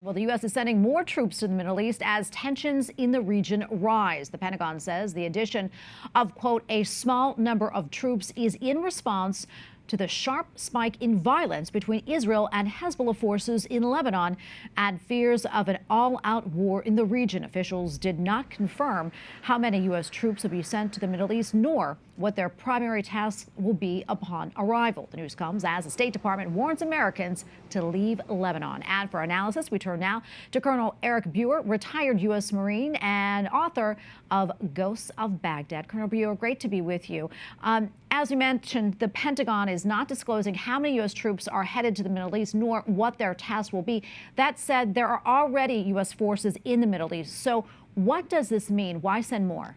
Well, the U.S. is sending more troops to the Middle East as tensions in the region rise. The Pentagon says the addition of, quote, a small number of troops is in response to the sharp spike in violence between Israel and Hezbollah forces in Lebanon and fears of an all-out war in the region. Officials did not confirm how many U.S. troops will be sent to the Middle East, nor what their primary tasks will be upon arrival. The news comes as the State Department warns Americans to leave Lebanon. And for analysis, we turn now to Colonel Eric Buer, retired U.S. Marine and author of Ghosts of Baghdad. Colonel Buer, great to be with you. As we mentioned, the Pentagon is not disclosing how many U.S. troops are headed to the Middle East, nor what their tasks will be. That said, there are already U.S. forces in the Middle East. So what does this mean? Why send more?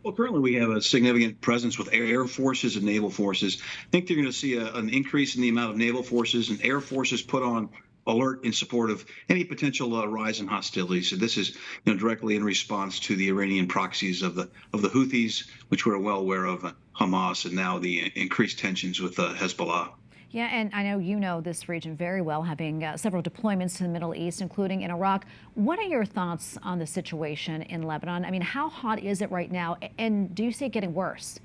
Well, currently we have a significant presence with air forces and naval forces. I think they're going to see an increase in the amount of naval forces and air forces put on alert in support of any potential rise in hostilities. So this is, directly in response to the Iranian proxies of the Houthis, which we're well aware of, Hamas, and now the increased tensions with Hezbollah. Yeah, and I know you know this region very well, having several deployments to the Middle East, including in Iraq. What are your thoughts on the situation in Lebanon? I mean, how hot is it right now, and do you see it getting worse?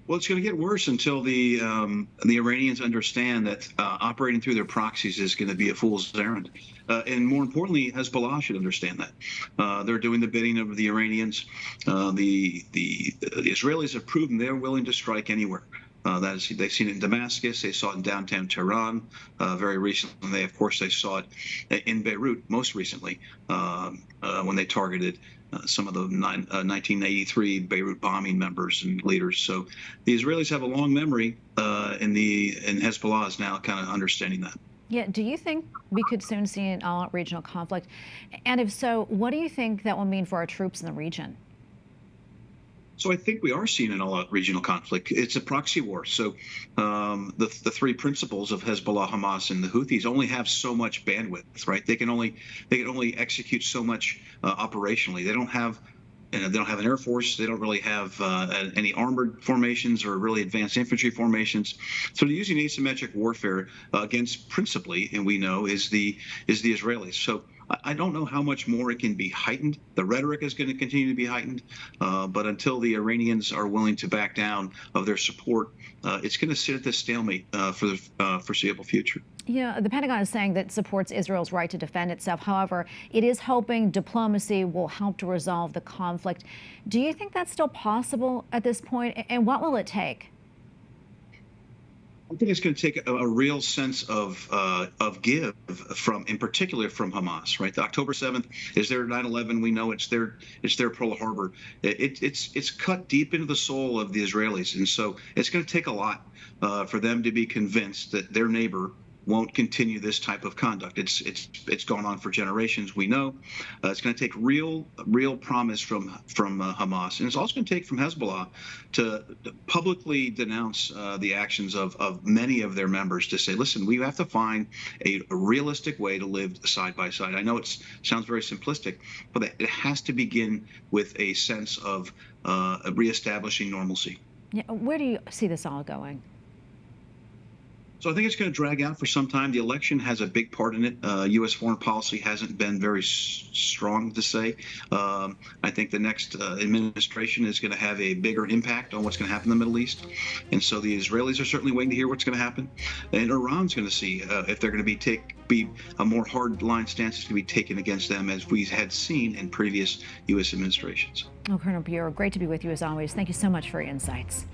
Well, it's going to get worse until the Iranians understand that operating through their proxies is going to be a fool's errand. And more importantly, Hezbollah should understand that. They're doing the bidding of the Iranians. The Israelis have proven they're willing to strike anywhere. They've seen it in Damascus. They saw it in downtown Tehran very recently. Of course, they saw it in Beirut most recently when they targeted some of the 1983 Beirut bombing members and leaders. So the Israelis have a long memory, and Hezbollah is now kind of understanding that. Yeah. Do you think we could soon see an all-out regional conflict? And if so, what do you think that will mean for our troops in the region? So I think we are seeing an all-out regional conflict. It's a proxy war. So the three principles of Hezbollah, Hamas, and the Houthis only have so much bandwidth, right? They can only execute so much operationally. They don't have an air force. They don't really have any armored formations or really advanced infantry formations. So they're using asymmetric warfare against principally, and we know, is the Israelis. So I don't know how much more it can be heightened. The rhetoric is going to continue to be heightened, but until the Iranians are willing to back down of their support, it's going to sit at this stalemate for the foreseeable future. Yeah, the Pentagon is saying that it supports Israel's right to defend itself. However, it is hoping diplomacy will help to resolve the conflict. Do you think that's still possible at this point, and what will it take? I think it's going to take a real sense of give in particular from Hamas, right? The October 7th is their 9/11. We know it's their Pearl Harbor. It's cut deep into the soul of the Israelis, and so it's going to take a lot for them to be convinced that their neighbor won't continue this type of conduct. It's gone on for generations. We know it's going to take real promise from Hamas, and it's also going to take from Hezbollah to publicly denounce the actions of many of their members, to say, listen, we have to find a realistic way to live side by side. I know it sounds very simplistic, but it has to begin with a sense of reestablishing normalcy. Yeah, where do you see this all going? So I think it's going to drag out for some time. The election has a big part in it. U.S. foreign policy hasn't been very strong, to say. I think the next administration is going to have a bigger impact on what's going to happen in the Middle East. And so the Israelis are certainly waiting to hear what's going to happen. And Iran's going to see if they're going to be a more hard-line stance is going to be taken against them, as we had seen in previous U.S. administrations. Well, Colonel Buer, great to be with you as always. Thank you so much for your insights.